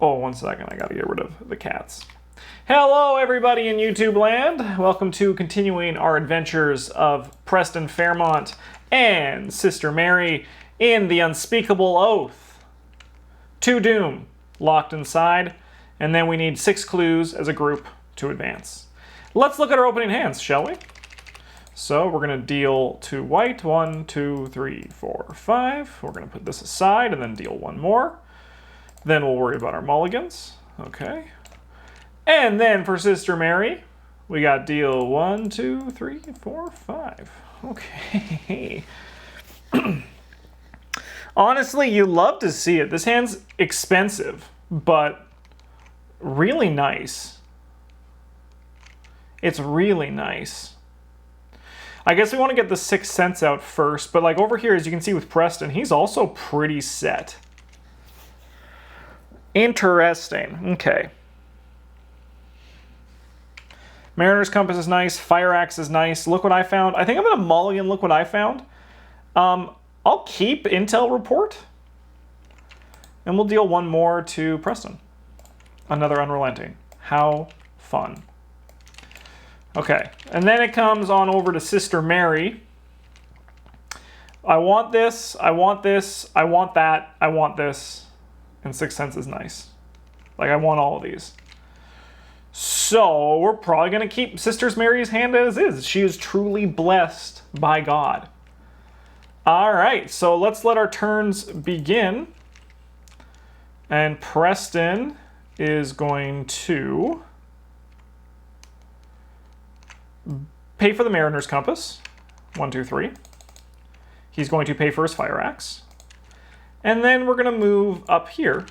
Oh, 1 second. I gotta get rid of the cats. Hello, everybody in YouTube land. Welcome to continuing our adventures of Preston Fairmont and Sister Mary in the Unspeakable Oath. To Doom, locked inside, and then we need 6 clues as a group to advance. Let's look at our opening hands, shall we? So we're going to deal 2 white, 1, 2, 3, 4, 5. We're going to put this aside and then deal 1 more. Then we'll worry about our mulligans. Okay. And then for Sister Mary, we got deal 1, 2, 3, 4, 5. Okay. Honestly, you love to see it. This hand's expensive, but really nice. It's really nice. I guess we want to get the 6 cents out first, but like over here, as you can see with Preston, he's also pretty set. Interesting. Okay. Mariner's Compass is nice. Fire Axe is nice. Look what I found. I think I'm going to mulligan look what I found. I'll keep Intel Report. And we'll deal 1 more to Preston. Another Unrelenting. How fun. Okay. And then it comes on over to Sister Mary. I want this. I want this. I want that. I want this. And 6 cents is nice. Like, I want all of these. So, we're probably going to keep Sister Mary's hand as is. She is truly blessed by God. Alright, so let's let our turns begin. And Preston is going to pay for the Mariner's Compass. 1, 2, 3. He's going to pay for his Fire Axe. And then we're going to move up here.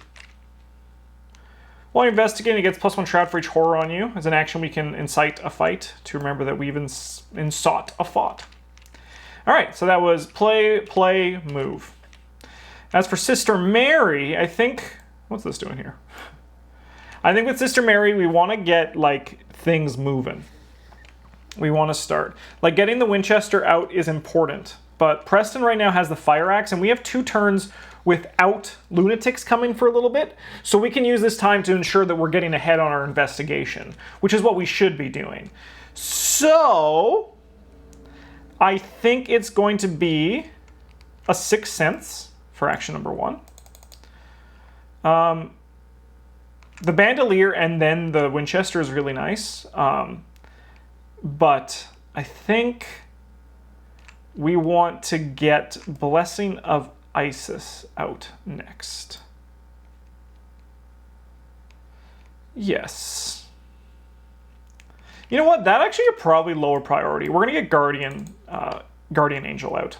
While investigating, it gets +1 Shroud for each horror on you. As an action, we can incite a fight to remember that we've insought a fought. All right, so that was play, move. As for Sister Mary, I think... What's this doing here? I think with Sister Mary, we want to get, like, things moving. We want to start. Like, getting the Winchester out is important. But Preston right now has the Fire Axe, and we have 2 turns without lunatics coming for a little bit. So we can use this time to ensure that we're getting ahead on our investigation, which is what we should be doing. So I think it's going to be a 6 cents for action number 1. The Bandolier and then the Winchester is really nice. But I think we want to get Blessing of Isis out next. Yes. You know what? That actually a probably lower priority. We're going to get Guardian Angel out.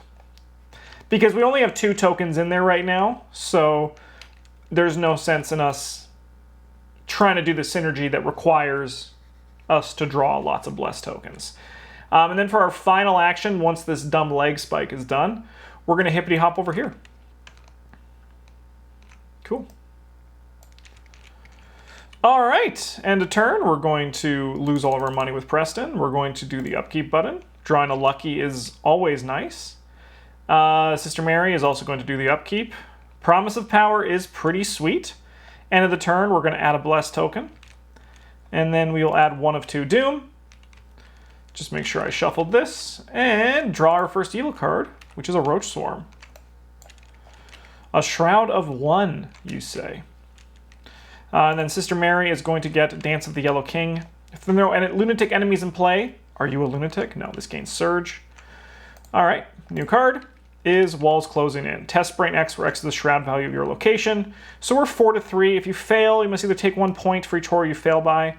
Because we only have 2 tokens in there right now, so there's no sense in us trying to do the synergy that requires us to draw lots of Blessed tokens. And then for our final action, once this dumb leg spike is done, we're going to hippity hop over here. Cool. All right, and a turn. We're going to lose all of our money with Preston. We're going to do the upkeep button. Drawing a lucky is always nice. Sister Mary is also going to do the upkeep. Promise of Power is pretty sweet. End of the turn, we're going to add a Blessed token. And then we will add 1 of 2 Doom. Just make sure I shuffled this. And draw our first evil card, which is a Roach Swarm. A Shroud of 1, you say. And then Sister Mary is going to get Dance of the Yellow King. If there are no lunatic enemies in play, are you a lunatic? No, this gains Surge. All right, new card is Walls Closing In. Test Brain X, where X is the shroud value of your location. So we're 4 to 3. If you fail, you must either take 1 point for each horror you fail by.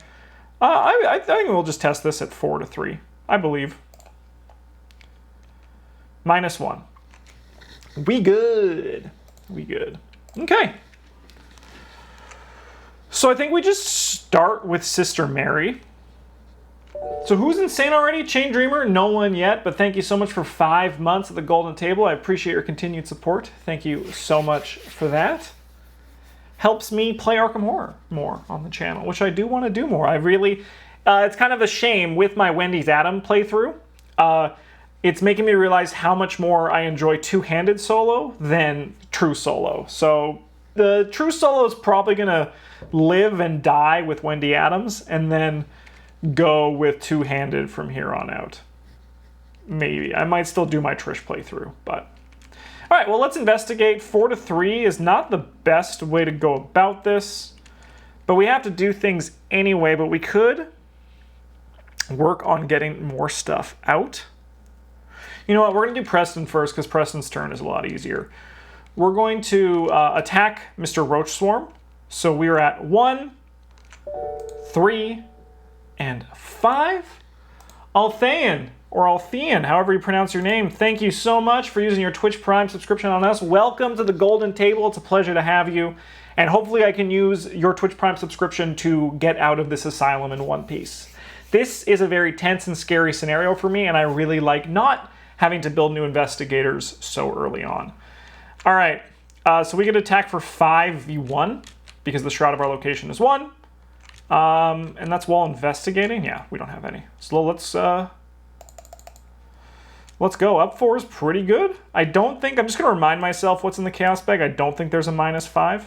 I think we'll just test this at 4 to 3. I believe. -1. We good. We good. Okay. So I think we just start with Sister Mary. So who's insane already? Chain Dreamer? No one yet, but thank you so much for 5 months at the Golden Table. I appreciate your continued support. Thank you so much for that. Helps me play Arkham Horror more on the channel, which I do want to do more. I really... it's kind of a shame with my Wendy's Adam playthrough. It's making me realize how much more I enjoy two-handed solo than true solo. So the true solo is probably going to live and die with Wendy Adams and then go with two-handed from here on out. Maybe. I might still do my Trish playthrough, but... All right, well, let's investigate. 4 to 3 is not the best way to go about this, but we have to do things anyway, but we could work on getting more stuff out. You know what? We're going to do Preston first because Preston's turn is a lot easier. We're going to attack Mr. Roach Swarm. So we are at 1, 3, and 5. Althean, or Althean, however you pronounce your name, thank you so much for using your Twitch Prime subscription on us. Welcome to the Golden Table. It's a pleasure to have you. And hopefully I can use your Twitch Prime subscription to get out of this asylum in one piece. This is a very tense and scary scenario for me, and I really like not having to build new investigators so early on. All right, so we get attack for 5v1 because the Shroud of our location is 1. And that's while investigating. Yeah, we don't have any. So let's go. Up 4 is pretty good. I don't think, I'm just going to remind myself what's in the Chaos Bag. I don't think there's a -5.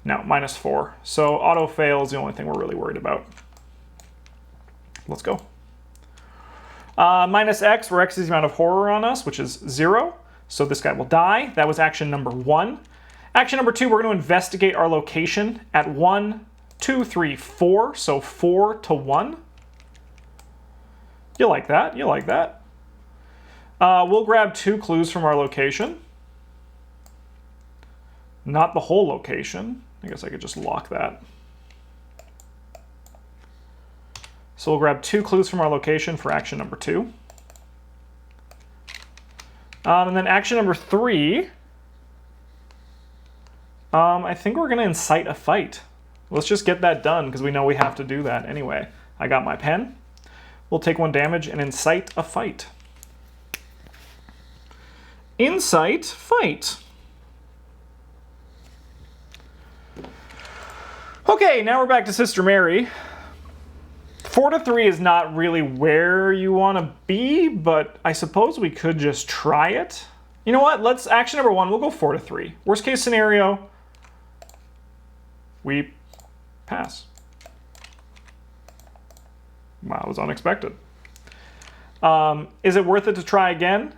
No, -4. So auto fail is the only thing we're really worried about. Let's go. -X, where X is the amount of horror on us, which is 0. So this guy will die. That was action number 1. Action number 2, we're going to investigate our location at 1, 2, 3, 4. So 4 to 1. You like that? You like that? We'll grab 2 clues from our location. Not the whole location. I guess I could just lock that. So we'll grab 2 clues from our location for action number 2. And then action number 3, I think we're going to incite a fight. Let's just get that done because we know we have to do that anyway. I got my pen. We'll take 1 damage and incite a fight. Incite fight. Okay, now we're back to Sister Mary. 4 to 3 is not really where you want to be, but I suppose we could just try it. You know what? Let's action number 1. We'll go 4 to 3. Worst case scenario, we pass. Wow, that was unexpected. Is it worth it to try again?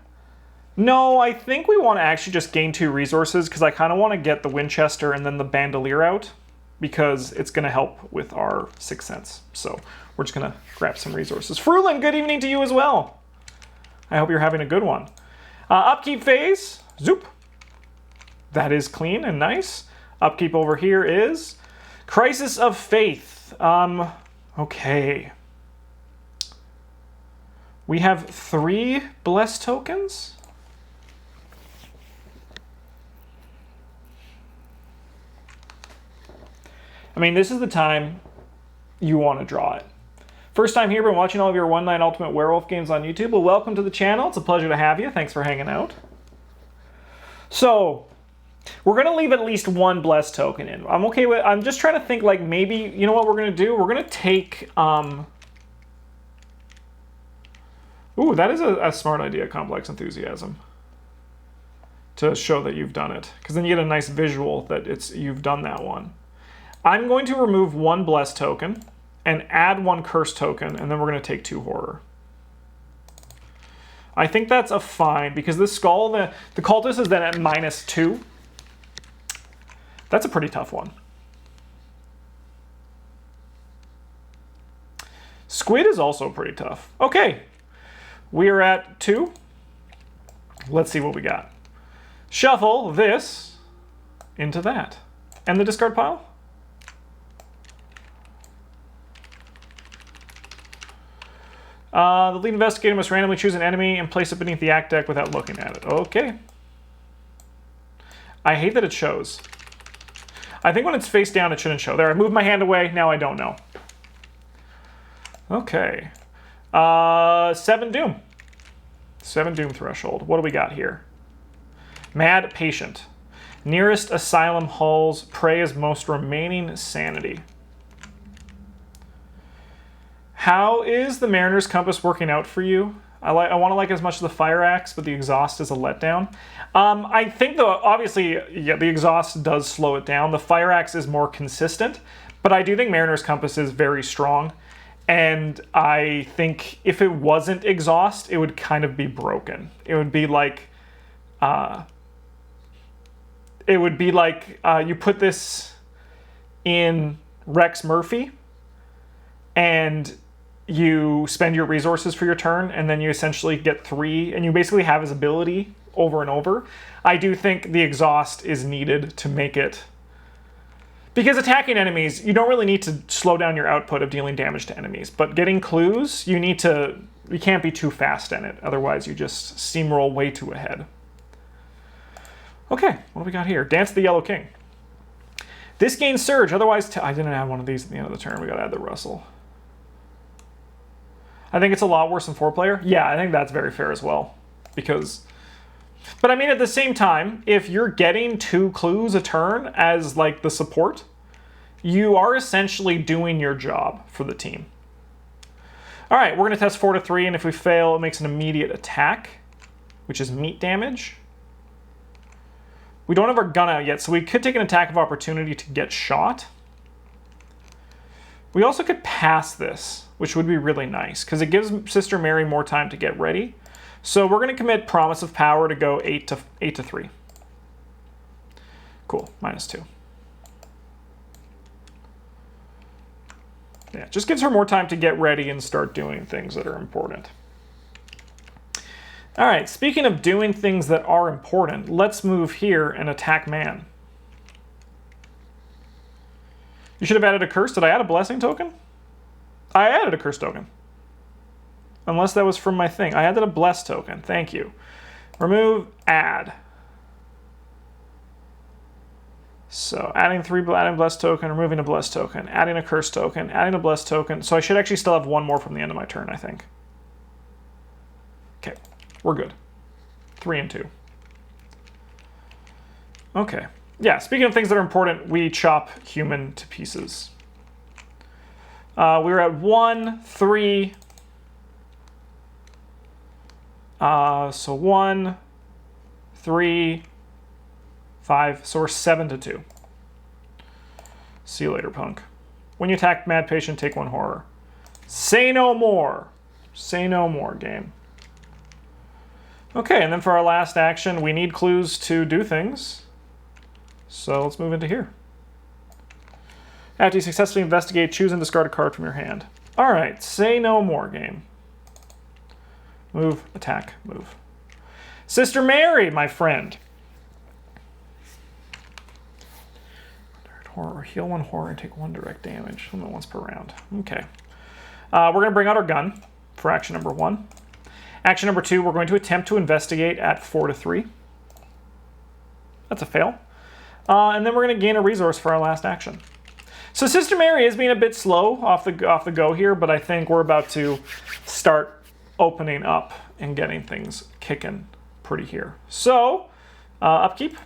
No, I think we want to actually just gain 2 resources because I kind of want to get the Winchester and then the Bandolier out because it's going to help with our 6th sense. So we're just going to grab some resources. Frulin, good evening to you as well. I hope you're having a good one. Upkeep phase, zoop. That is clean and nice. Upkeep over here is Crisis of Faith. Okay. We have 3 Bless tokens. I mean, this is the time you want to draw it. First time here, been watching all of your One Night Ultimate Werewolf games on YouTube. Well, welcome to the channel. It's a pleasure to have you. Thanks for hanging out. So, we're going to leave at least 1 Bless token in. I'm okay with, I'm just trying to think like maybe, you know what we're going to do? We're going to take, ooh, that is a smart idea, Complex Enthusiasm. To show that you've done it. Because then you get a nice visual that you've done that one. I'm going to remove 1 Bless token and add 1 Curse token, and then we're going to take 2 Horror. I think that's a fine, because this skull, the cultist is then at -2. That's a pretty tough one. Squid is also pretty tough. Okay, we are at 2. Let's see what we got. Shuffle this into that. And the discard pile? The lead investigator must randomly choose an enemy and place it beneath the act deck without looking at it. Okay. I hate that it shows. I think when it's face down, it shouldn't show. There, I moved my hand away. Now I don't know. Okay. 7 Doom. 7 Doom threshold. What do we got here? Mad Patient. Nearest Asylum hulls. Prey is most remaining sanity. How is the Mariner's Compass working out for you? I want to like as much of the fire axe, but the exhaust is a letdown. I think though, obviously, yeah, the exhaust does slow it down. The fire axe is more consistent, but I do think Mariner's Compass is very strong. And I think if it wasn't exhaust, it would kind of be broken. It would be like, you put this in Rex Murphy, and you spend your resources for your turn, and then you essentially get 3, and you basically have his ability over and over. I do think the exhaust is needed to make it... Because attacking enemies, you don't really need to slow down your output of dealing damage to enemies, but getting clues, you can't be too fast in it, otherwise you just steamroll way too ahead. Okay, what do we got here? Dance of the Yellow King. This gains Surge, otherwise... I didn't have one of these at the end of the turn, we gotta add the Rustle. I think it's a lot worse than 4-player. Yeah, I think that's very fair as well. Because... But I mean, at the same time, if you're getting 2 clues a turn as, like, the support, you are essentially doing your job for the team. All right, we're going to test 4 to 3, and if we fail, it makes an immediate attack, which is meat damage. We don't have our gun out yet, so we could take an attack of opportunity to get shot. We also could pass this, which would be really nice, because it gives Sister Mary more time to get ready. So we're going to commit Promise of Power to go 8 to 3. Cool, -2. Yeah, just gives her more time to get ready and start doing things that are important. All right, speaking of doing things that are important, let's move here and attack man. You should have added a curse. Did I add a blessing token? I added a curse token. Unless that was from my thing. I added a bless token. Thank you. Remove, add. So adding bless token, removing a bless token, adding a curse token, adding a bless token. So I should actually still have 1 more from the end of my turn, I think. Okay, we're good. 3 and 2. Okay. Yeah, speaking of things that are important, we chop human to pieces. We were at 1, 3... so 1, 3, 5, so we're 7 to 2. See you later, punk. When you attack Mad Patient, take 1 horror. Say no more. Say no more, game. Okay, and then for our last action, we need clues to do things. So let's move into here. After you successfully investigate, choose and discard a card from your hand. All right, say no more, game. Move, attack, move. Sister Mary, my friend. Horror, heal 1 horror and take 1 direct damage. Only once per round. Okay. We're going to bring out our gun for action number 1. Action number 2, we're going to attempt to investigate at 4 to 3. That's a fail. And then we're going to gain a resource for our last action. So Sister Mary is being a bit slow off the go here, but I think we're about to start opening up and getting things kicking pretty here. So, upkeep.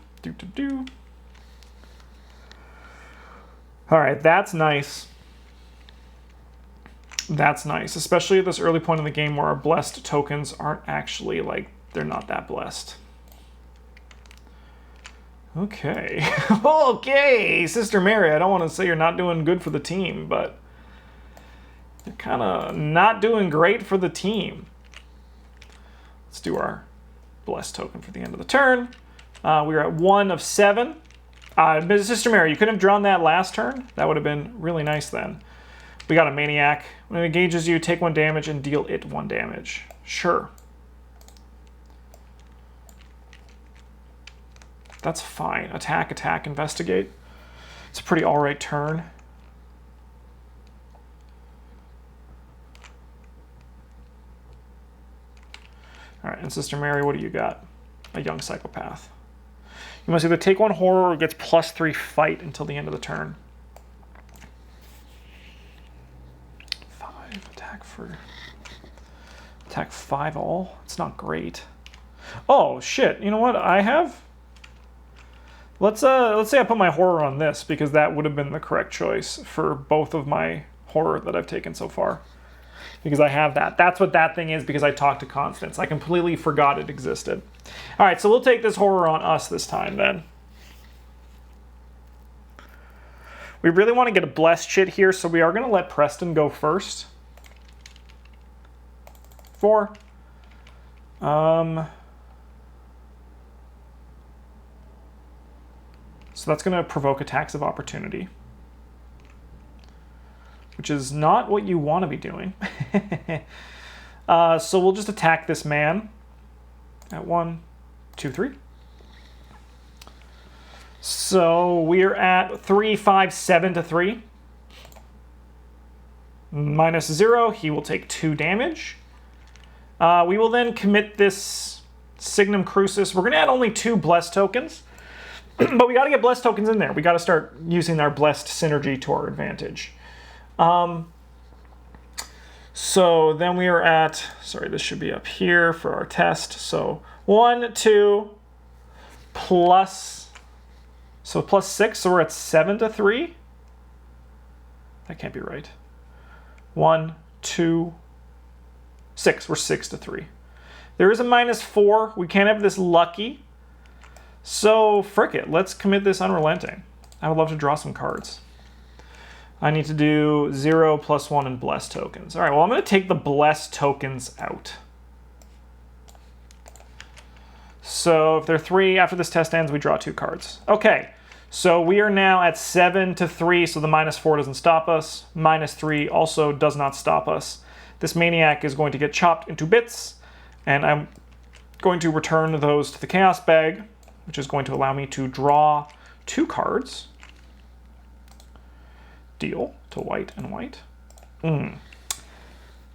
All right, that's nice. That's nice, especially at this early point in the game where our blessed tokens aren't actually, like, they're not that blessed. Okay. Okay, Sister Mary, I don't want to say you're not doing good for the team, but you're kind of not doing great for the team. Let's do our blessed token for the end of the turn. We are at 1 of 7. Sister Mary, you couldn't have drawn that last turn. That would have been really nice then. We got a Maniac. When it engages you, take 1 damage and deal it 1 damage. Sure. That's fine. Attack, attack, investigate. It's a pretty alright turn. Alright, and Sister Mary, what do you got? A young psychopath. You must either take 1 horror or gets +3 fight until the end of the turn. 5, attack 5 all? It's not great. Oh shit, you know what I have? Let's say I put my horror on this, because that would have been the correct choice for both of my horror that I've taken so far. because I have that. That's what that thing is because I talked to Constance. I completely forgot it existed. All right, so we'll take this horror on us this time then. We really want to get a blessed shit here, so we are going to let Preston go first. 4. So that's going to provoke attacks of opportunity, which is not what you want to be doing. So we'll just attack this man at 1, 2, 3. So we're at 3, 5, 7 to 3. -0, he will take 2 damage. We will then commit this Signum Crucis. We're going to add only 2 blessed tokens, but we got to get blessed tokens in there. We got to start using our blessed synergy to our advantage. So then we are at, sorry, this should be up here for our test. So 1, 2, plus, so plus 6, so we're at 7 to 3. That can't be right. 1, 2, 6. We're 6 to 3. There is a -4. We can't have this lucky. So frick it. Let's commit this unrelenting. I would love to draw some cards. I need to do 0 plus 1 and blessed tokens. All right, well, I'm going to take the blessed tokens out. So if they're 3, after this test ends, we draw 2 cards. Okay, so we are now at 7 to 3, so the -4 doesn't stop us. -3 also does not stop us. This maniac is going to get chopped into bits, and I'm going to return those to the chaos bag, which is going to allow me to draw 2 cards. Deal to white and white.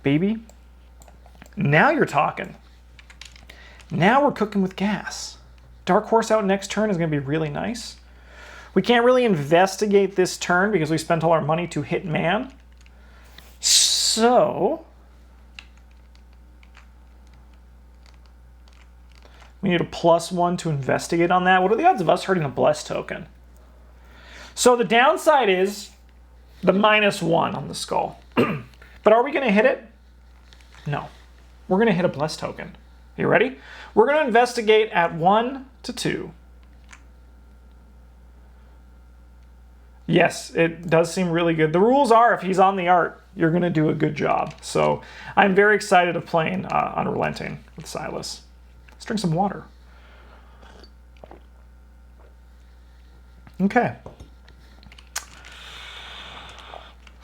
Baby, now you're talking. Now we're cooking with gas. Dark Horse out next turn is going to be really nice. We can't really investigate this turn because we spent all our money to hit man. So we need a +1 to investigate on that. What are the odds of us hurting a blessed token? So the downside is the -1 on the skull. But are we going to hit it? No. We're going to hit a blessed token. You ready? We're going to investigate at 1 to 2. Yes, it does seem really good. The rules are if he's on the art, you're going to do a good job. So I'm very excited of playing Unrelenting with Silas. Let's drink some water. Okay.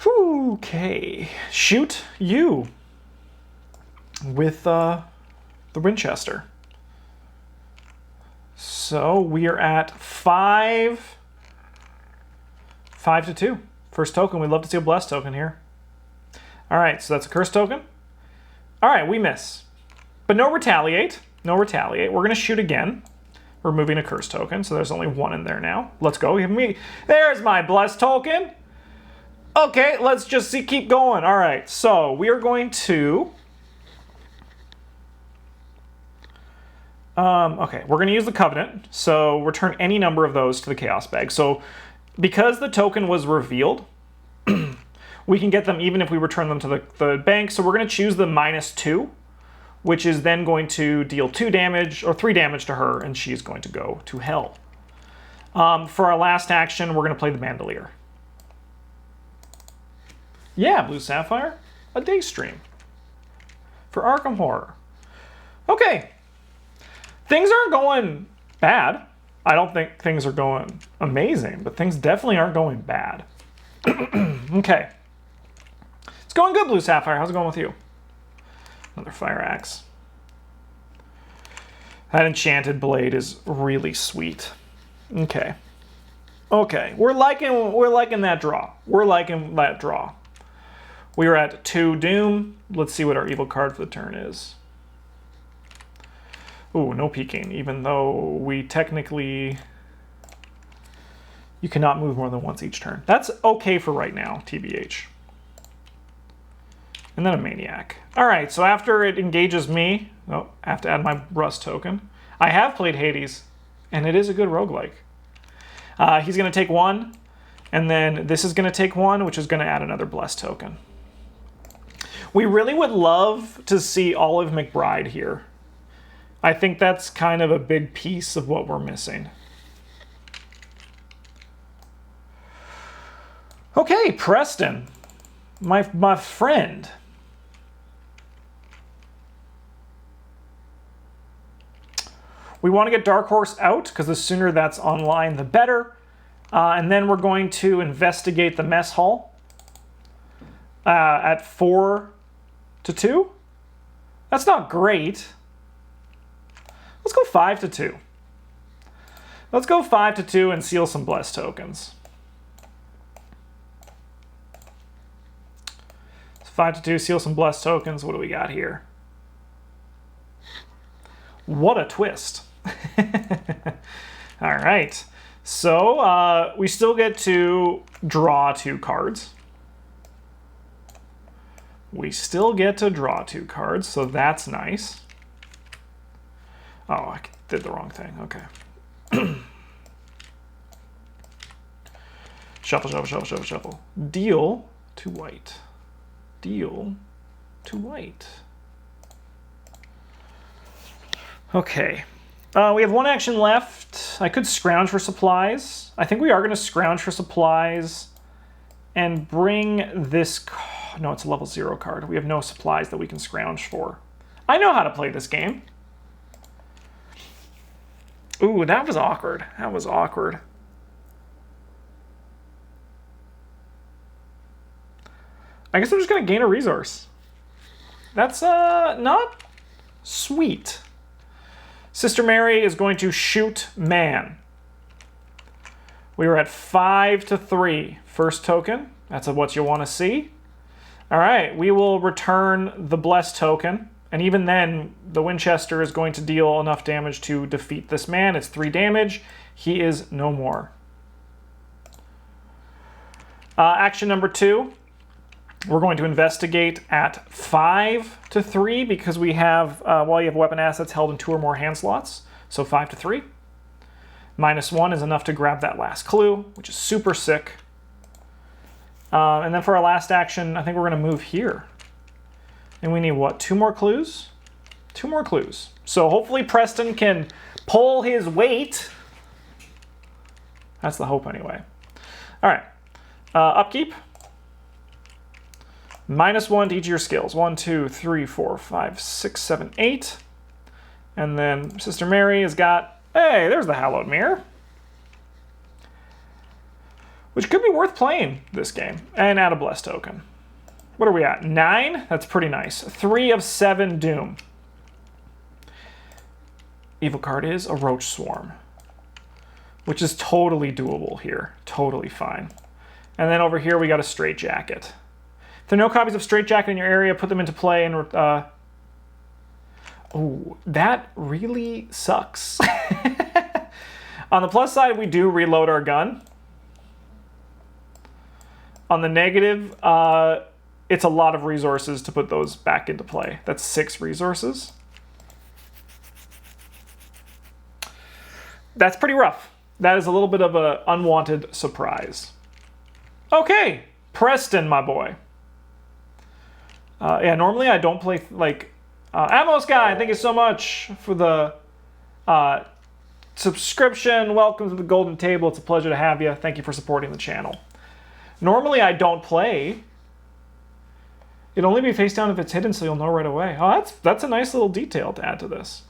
Okay. Shoot you with the Winchester. So we are at 5 to 2. First token. We'd love to see a blessed token here. All right, so that's a curse token. All right, we miss. But no retaliate. No retaliate. We're going to shoot again. Removing a curse token, so there's only 1 in there now. Let's go. There's my blessed token. Okay, let's just keep going. All right, so we are going to... okay, we're going to use the Covenant. So return any number of those to the Chaos Bag. So because the token was revealed, we can get them even if we return them to the bank. So we're going to choose the -2, which is then going to deal 2 damage or 3 damage to her, and she's going to go to hell. For our last action, we're going to play the Bandolier. Yeah, Blue Sapphire, a day stream for Arkham Horror. Okay, things aren't going bad. I don't think things are going amazing, but things definitely aren't going bad. Okay, it's going good, Blue Sapphire. How's it going with you? Another Fire Axe. That Enchanted Blade is really sweet. Okay. Okay, we're liking that draw. We're liking that draw. We are at 2 Doom. Let's see what our evil card for the turn is. Ooh, no peeking, even though we technically... You cannot move more than once each turn. That's okay for right now, TBH. And then a Maniac. All right, so after it engages me... Oh, I have to add my Rust token. I have played Hades, and it is a good roguelike. He's going to take 1, and then this is going to take 1, which is going to add another Blessed token. We really would love to see Olive McBride here. I think that's kind of a big piece of what we're missing. Okay, Preston, my friend. We want to get Dark Horse out because the sooner that's online, the better. And then we're going to investigate the mess hall at 4-2. That's not great. Let's go 5-2. Let's go 5-2 and seal some blessed tokens. 5-2, seal some blessed tokens. What do we got here? What a twist. All right. So we still get to draw 2 cards. We still get to draw 2 cards, so that's nice. Oh, I did the wrong thing. Okay. Shuffle, shuffle, shuffle, shuffle, shuffle. Deal to white. Deal to white. Okay. We have 1 action left. I could scrounge for supplies. I think we are going to scrounge for supplies and bring this... No, it's a level 0 card. We have no supplies that we can scrounge for. I know how to play this game. Ooh, that was awkward. That was awkward. I guess I'm just going to gain a resource. That's not sweet. Sister Mary is going to shoot man. We were at 5-3. First token. That's what you want to see. All right, we will return the blessed token. And even then, the Winchester is going to deal enough damage to defeat this man. It's 3 damage. He is no more. Action number 2. We're going to investigate at 5-3 because we have, while you have weapon assets held in 2 or more hand slots. So 5-3. -1 is enough to grab that last clue, which is super sick. And then for our last action, I think we're going to move here. And we need, what, 2 more clues? 2 more clues. So hopefully Preston can pull his weight. That's the hope anyway. All right. Upkeep. -1 to each of your skills. 1, 2, 3, 4, 5, 6, 7, 8. And then Sister Mary has got, hey, there's the Hallowed Mirror. Which could be worth playing this game. And add a blessed token. What are we at? 9? That's pretty nice. 3 of 7 Doom. Evil card is a Roach Swarm. Which is totally doable here. Totally fine. And then over here we got a Straight Jacket. If there are no copies of Straight Jacket in your area, put them into play and... oh, that really sucks. On the plus side, we do reload our gun. On the negative, it's a lot of resources to put those back into play. That's 6 resources. That's pretty rough. That is a little bit of an unwanted surprise. Okay, Preston, my boy. Yeah, normally I don't play, like... Amos Guy, thank you so much for the subscription. Welcome to the Golden Table. It's a pleasure to have you. Thank you for supporting the channel. Normally I don't play. It'd only be face down if it's hidden, so you'll know right away. Oh, that's a nice little detail to add to this.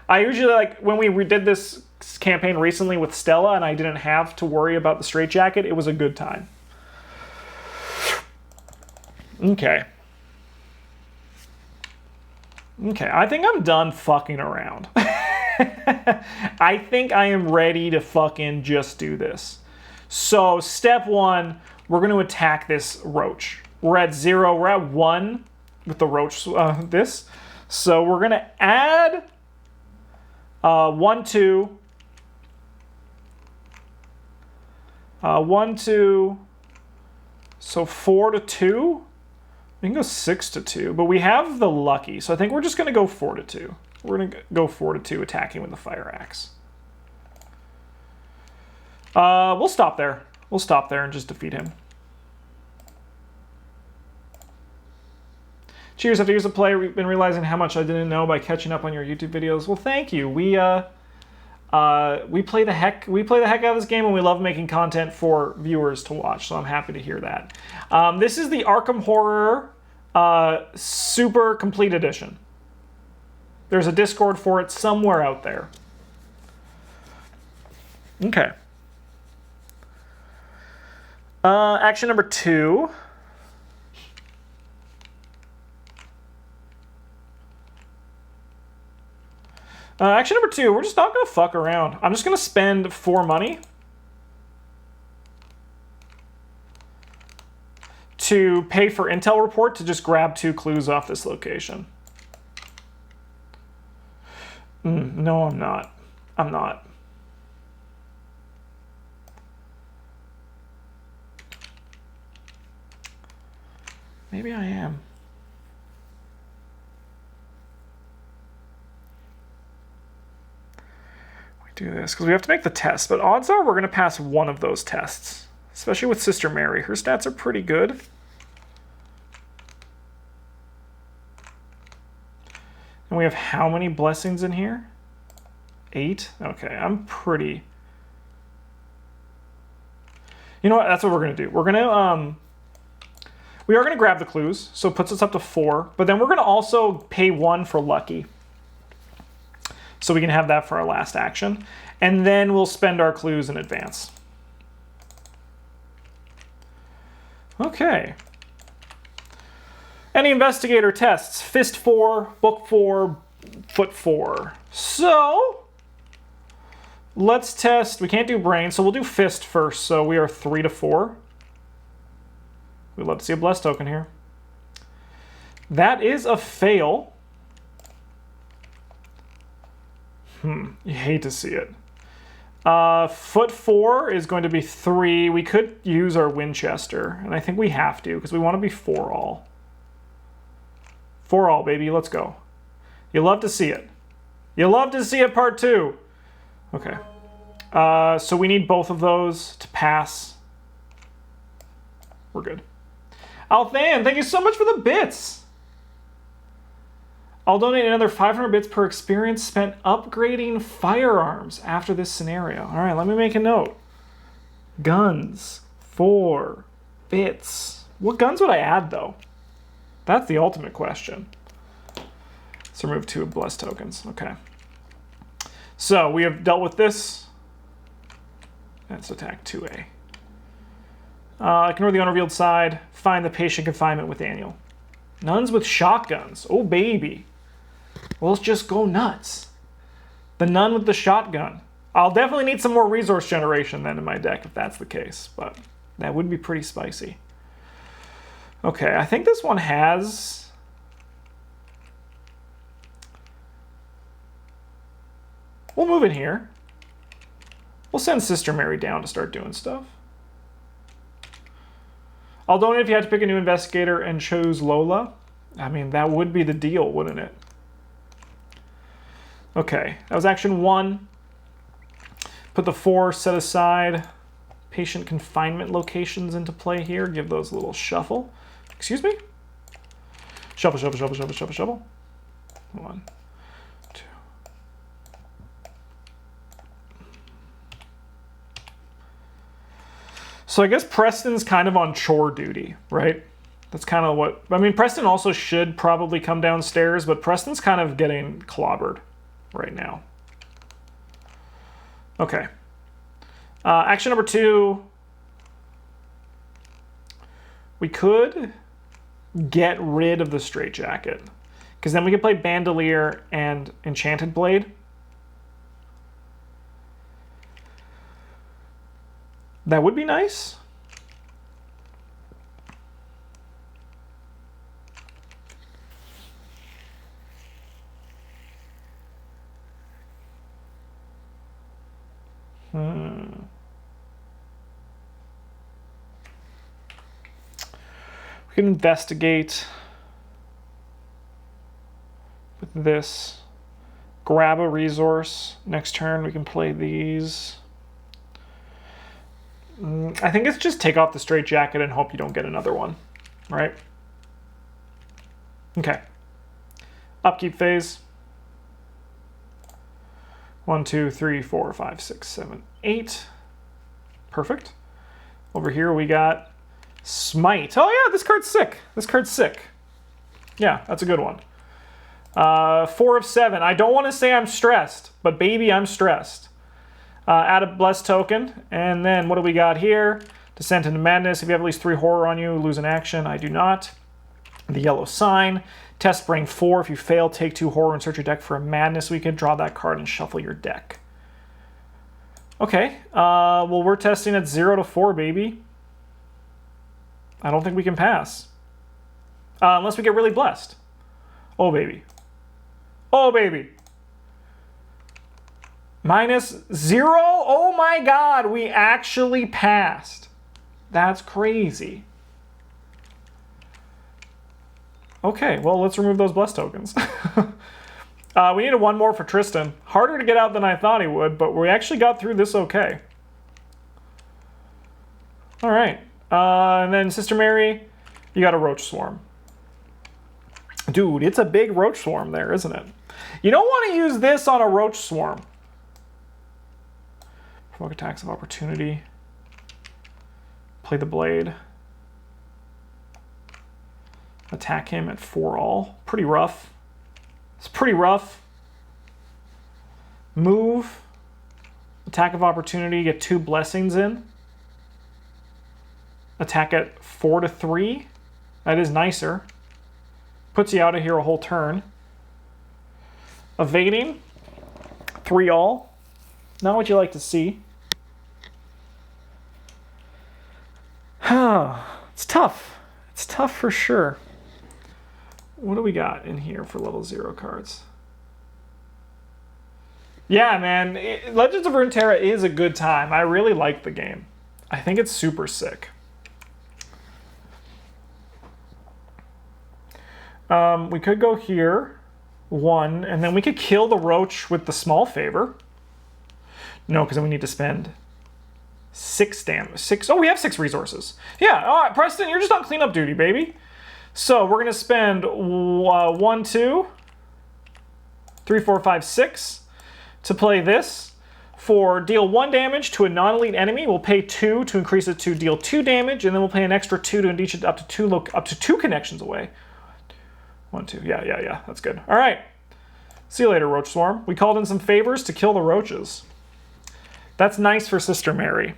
I usually, like, when we did this campaign recently with Stella and I didn't have to worry about the straitjacket, it was a good time. Okay. Okay, I think I'm done fucking around. I think I am ready to fucking just do this. So, step 1, we're going to attack this roach. We're at 0, we're at 1 with the roach, this. So, we're going to add 1, 2. 1, 2. So, 4-2. We can go 6-2, but we have the lucky, so I think we're just going to go 4-2. We're going to go 4-2 attacking with the fire axe. We'll stop there. We'll stop there and just defeat him. Cheers, after years of play, we've been realizing how much I didn't know by catching up on your YouTube videos. Well, thank you. We play the heck out of this game, and we love making content for viewers to watch, so I'm happy to hear that. This is the Arkham Horror Super Complete Edition. There's a Discord for it somewhere out there. Okay. Action number 2. Action number 2, we're just not going to fuck around. I'm just going to spend 4 money to pay for intel report to just grab 2 clues off this location. No, I'm not. I'm not. Maybe I am. Do this because we have to make the test, but odds are we're going to pass one of those tests, especially with Sister Mary. Her stats are pretty good. And we have how many blessings in here? 8? Okay, I'm pretty... You know what? That's what we're going to do. We're going to... We are going to grab the clues, so it puts us up to 4, but then we're going to also pay 1 for lucky. So we can have that for our last action. And then we'll spend our clues in advance. Okay. Any investigator tests? Fist 4, book 4, foot 4. So, let's test. We can't do brain, so we'll do fist first. So we are 3 to 4. We'd love to see a blessed token here. That is a fail. You hate to see it. Foot 4 is going to be 3. We could use our Winchester, and I think we have to because we want to be 4 all. 4 all, baby. Let's go. You love to see it. You love to see it, part 2. Okay. So we need both of those to pass. We're good. Althan, thank you so much for the bits. I'll donate another 500 bits per experience spent upgrading firearms after this scenario. All right, let me make a note. Guns, 4 bits. What guns would I add, though? That's the ultimate question. Let's remove 2 blessed tokens. Okay. So we have dealt with this. Let's attack 2A. Ignore the unrevealed side. Find the patient confinement with Daniel. Nuns with shotguns. Oh, baby. Well, let's just go nuts. The nun with the shotgun. I'll definitely need some more resource generation then in my deck if that's the case, but that would be pretty spicy. Okay, I think this one has... We'll move in here. We'll send Sister Mary down to start doing stuff. I'll donate if you had to pick a new investigator and chose Lola. I mean, that would be the deal, wouldn't it? Okay, that was action 1. Put the 4 set aside. Patient confinement locations into play here. Give those a little shuffle. Excuse me? Shuffle, shuffle, shuffle, shuffle, shuffle, shuffle. 1, 2. So I guess Preston's kind of on chore duty, right? That's kind of what... I mean, Preston also should probably come downstairs, but Preston's kind of getting clobbered right now. Okay. Action number 2. We could get rid of the straitjacket, because then we could play Bandolier and Enchanted Blade. That would be nice. We can investigate with this. Grab a resource. Next turn we can play these. I think it's just take off the straitjacket and hope you don't get another one, right? Okay. Upkeep phase. 1, 2, 3, 4, 5, 6, 7, 8. Perfect. Over here we got Smite. Oh yeah, this card's sick. This card's sick. Yeah, that's a good one. 4 of 7. I don't want to say I'm stressed, but baby, I'm stressed. Add a Blessed token. And then what do we got here? Descent into Madness. If you have at least 3 horror on you, lose an action. I do not. The yellow sign. Test Brain 4. If you fail, take 2 horror and search your deck for a Madness. We could draw that card and shuffle your deck. Okay. Well, we're testing at 0 to 4, baby. I don't think we can pass. Unless we get really blessed. Oh, baby. Oh, baby. -0? Oh my god, we actually passed. That's crazy. Okay, well, let's remove those blessed tokens. We needed 1 more for Tristan. Harder to get out than I thought he would, but we actually got through this okay. All right. And then Sister Mary, you got a Roach Swarm. Dude, it's a big Roach Swarm there, isn't it? You don't want to use this on a Roach Swarm. Provoke attacks of opportunity. Play the Blade. Attack him at 4-all. Pretty rough. It's pretty rough. Move. Attack of opportunity. Get 2 blessings in. Attack at 4 to 3. That is nicer. Puts you out of here a whole turn. Evading. 3-all. Not what you like to see. It's tough. It's tough for sure. What do we got in here for level 0 cards? Yeah, man. Legends of Runeterra is a good time. I really like the game. I think it's super sick. We could go here. 1, and then we could kill the Roach with the Small Favor. No, because then we need to spend 6 damage. 6. Oh, we have 6 resources. Yeah, all right, Preston, you're just on cleanup duty, baby. So we're going to spend 1, 2, 3, 4, 5, 6 to play this. For deal 1 damage to a non-elite enemy, we'll pay 2 to increase it to deal 2 damage, and then we'll pay an extra 2 to increase it up to 2 connections away. 1, 2. Yeah. That's good. All right. See you later, Roach Swarm. We called in some favors to kill the roaches. That's nice for Sister Mary.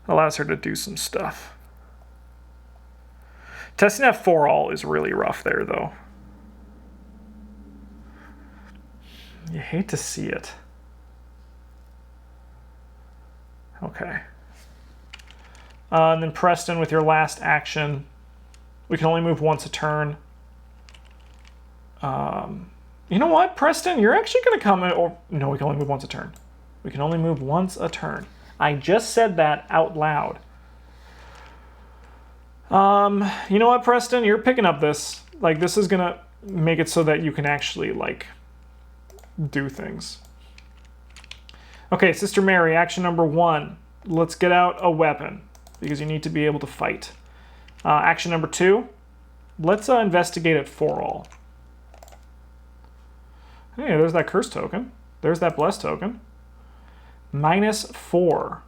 Allows her to do some stuff. Testing at 4-all is really rough there, though. You hate to see it. Okay. And then Preston, with your last action, we can only move once a turn. You know what, Preston? You're actually going to come in... Or, no, we can only move once a turn. We can only move once a turn. I just said that out loud. You know what, Preston? You're picking up this. Like, this is going to make it so that you can actually, like, do things. Okay, Sister Mary, action number 1. Let's get out a weapon, because you need to be able to fight. Action number 2. Let's investigate at 4-all. Hey, there's that curse token. There's that bless token. -4.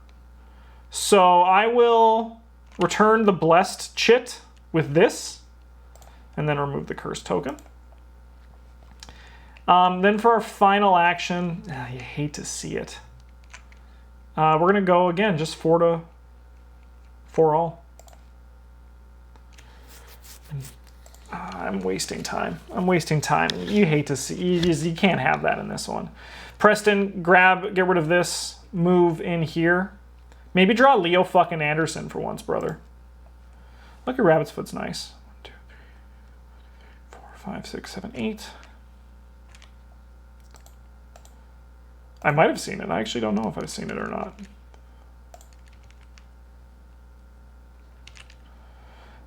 So I will return the blessed chit with this, and then remove the curse token. Then for our final action, you hate to see it. We're going to go again, just 4 to 4-all. I'm wasting time. You hate to see. You can't have that in this one. Preston, get rid of this. Move in here. Maybe draw Leo fucking Anderson for once, brother. Lucky Rabbit's Foot's nice. 1, 2, 3, 4, 5, 6, 7, 8. I might have seen it. I actually don't know if I've seen it or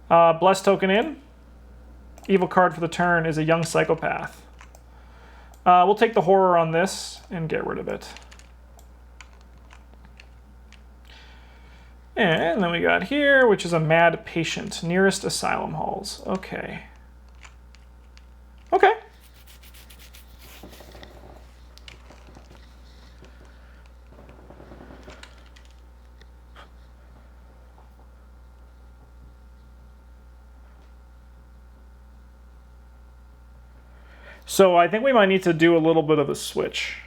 not. Bless token in. Evil card for the turn is a Young Psychopath. We'll take the horror on this and get rid of it. And then we got here, which is a mad patient. Nearest asylum halls. Okay. Okay. So I think we might need to do a little bit of a switch.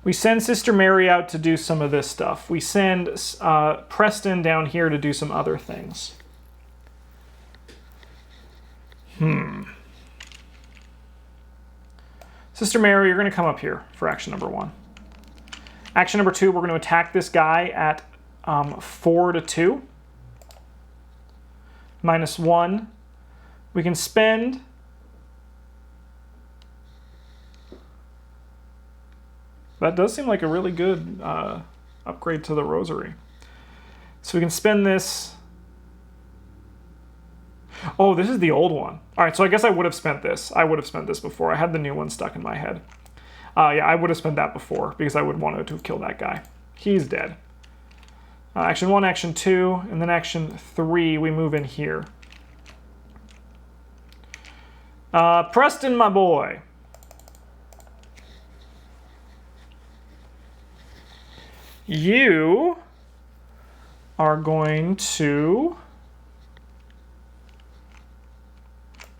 We send Sister Mary out to do some of this stuff. We send Preston down here to do some other things. Sister Mary, you're going to come up here for action number 1. Action number 2, we're going to attack this guy at 4 to 2. -1. We can spend... That does seem like a really good upgrade to the rosary. So we can spend this... Oh, this is the old one. All right, so I guess I would have spent this. I would have spent this before. I had the new one stuck in my head. Yeah, I would have spent that before because I would want to have killed that guy. He's dead. Action 1, action 2, and then action 3, we move in here. Preston, my boy. You are going to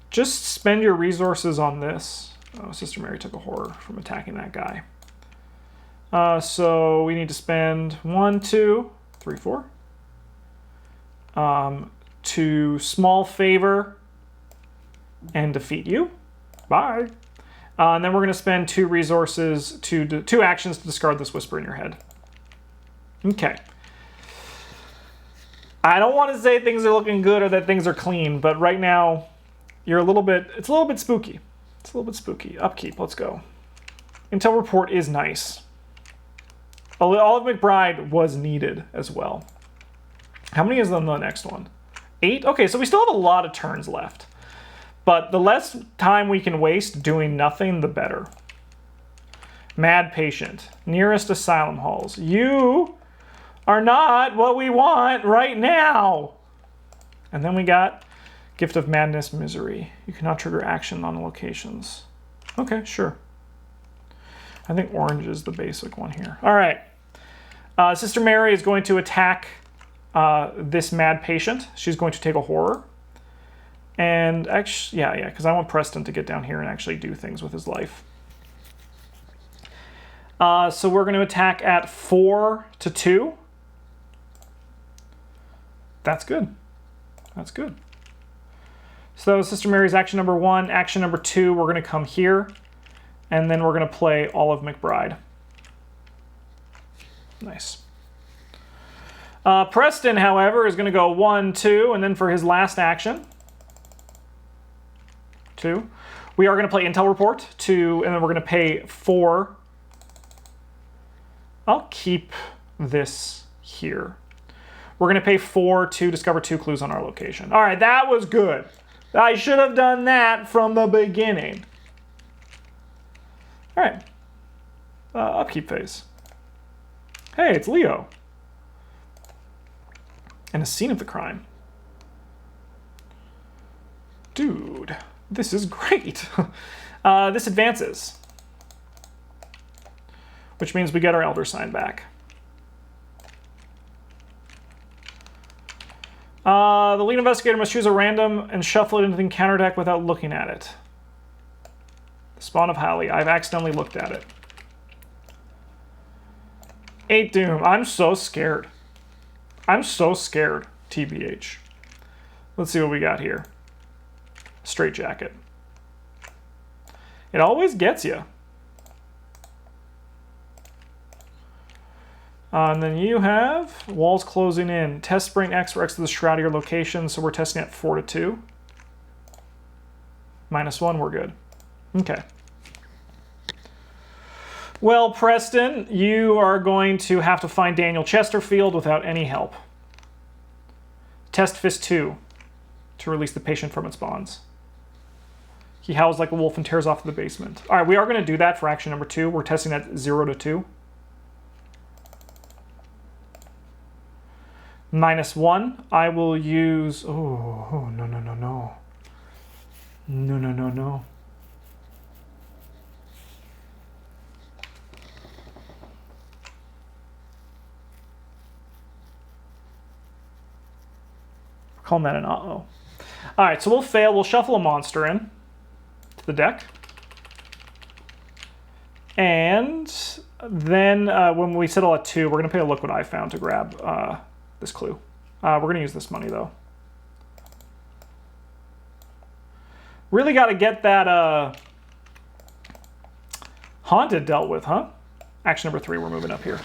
just spend your resources on this. Oh, Sister Mary took a horror from attacking that guy. So we need to spend 1, 2, 3, 4. To small favor and defeat you. Bye. And then we're going to spend 2 resources to 2 actions to discard this whisper in your head. Okay. I don't want to say things are looking good or that things are clean, but right now you're it's a little bit spooky. It's a little bit spooky. Upkeep, let's go. Intel report is nice. Olive McBride was needed as well. How many is on the next one? 8? Okay, so we still have a lot of turns left. But the less time we can waste doing nothing, the better. Mad patient. Nearest asylum halls. You are not what we want right now. And then we got Gift of Madness, Misery. You cannot trigger action on locations. Okay, sure. I think orange is the basic one here. All right. Sister Mary is going to attack this mad patient. She's going to take a horror. And actually, yeah, because I want Preston to get down here and actually do things with his life. So we're going to attack at 4 to 2. That's good. That's good. So that was Sister Mary's action number 1. Action number 2, we're going to come here. And then we're going to play Olive McBride. Nice. Preston, however, is going to go 1, 2, and then for his last action, 2, we are going to play Intel Report, 2, and then we're going to pay 4. I'll keep this here. We're going to pay 4 to discover 2 clues on our location. All right, that was good. I should have done that from the beginning. All right. Upkeep phase. Hey, it's Leo. And a scene of the crime. Dude, this is great. This advances. Which means we get our Elder Sign back. The lead investigator must choose a random and shuffle it into the encounter deck without looking at it. The Spawn of Holly. I've accidentally looked at it. 8 Doom. I'm so scared. I'm so scared, TBH. Let's see what we got here. Straight Jacket. It always gets you. And then you have walls closing in. Test Spring X for X to the shroud of your location, so we're testing at 4 to 2. -1, we're good. Okay. Well, Preston, you are going to have to find Daniel Chesterfield without any help. Test Fist 2 to release the patient from its bonds. He howls like a wolf and tears off to the basement. All right, we are going to do that for action number 2. We're testing at 0 to 2. -1. I will use... Oh, no, no, no, no. No, no, no, no. Calling that an uh-oh. All right, so we'll fail. We'll shuffle a monster in to the deck. And then when we settle at 2, we're going to pay a look what I found to grab this clue. We're going to use this money, though. Really got to get that haunted dealt with, huh? Action number 3, we're moving up here.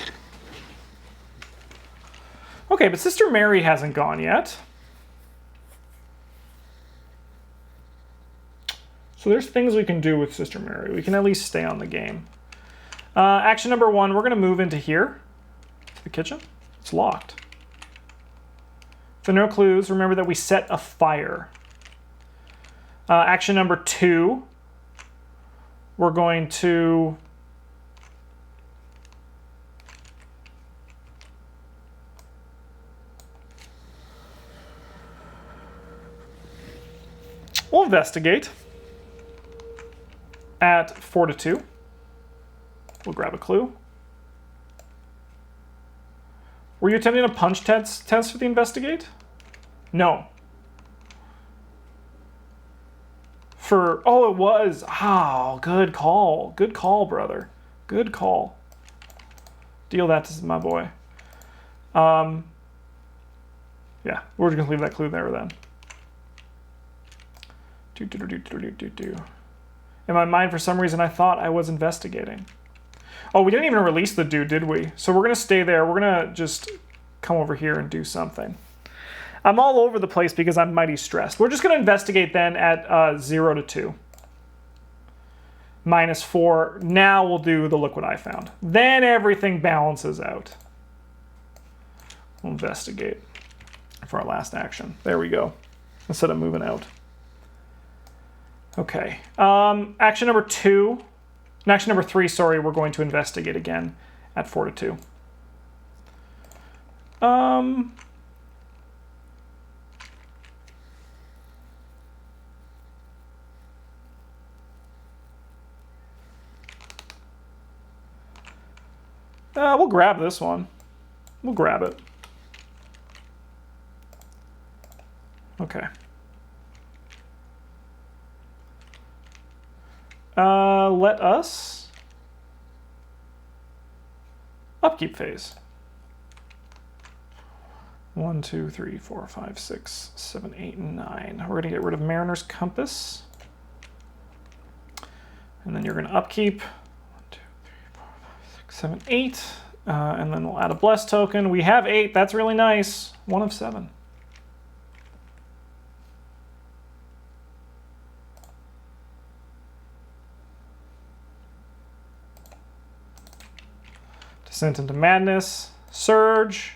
Okay, but Sister Mary hasn't gone yet. So there's things we can do with Sister Mary. We can at least stay on the game. Action number 1, we're going to move into here, to the kitchen. It's locked. So no clues. Remember that we set a fire. Action number 2, we're going to... We'll investigate. At 4 to 2. We'll grab a clue. Were you attempting a punch test for the investigate? No. Oh, it was. Oh, good call. Good call, brother. Good call. Deal that to my boy. Yeah, we're just going to leave that clue there then. In my mind, for some reason, I thought I was investigating. Oh, we didn't even release the dude, did we? So we're going to stay there. We're going to just come over here and do something. I'm all over the place because I'm mighty stressed. We're just going to investigate then at 0 to 2. -4. Now we'll do the look what I found. Then everything balances out. We'll investigate for our last action. There we go. Instead of moving out. Okay. Action number 2. Action number 3, sorry, we're going to investigate again at 4 to 2. We'll grab this one. We'll grab it. Okay. Let us upkeep phase. 1, 2, 3, 4, 5, 6, 7, 8, and 9. We're going to get rid of Mariner's Compass. And then you're going to upkeep. 1, 2, 3, 4, 5, 6, 7, 8. And then we'll add a Bless token. We have 8. That's really nice. 1 of 7. Descent into Madness, Surge,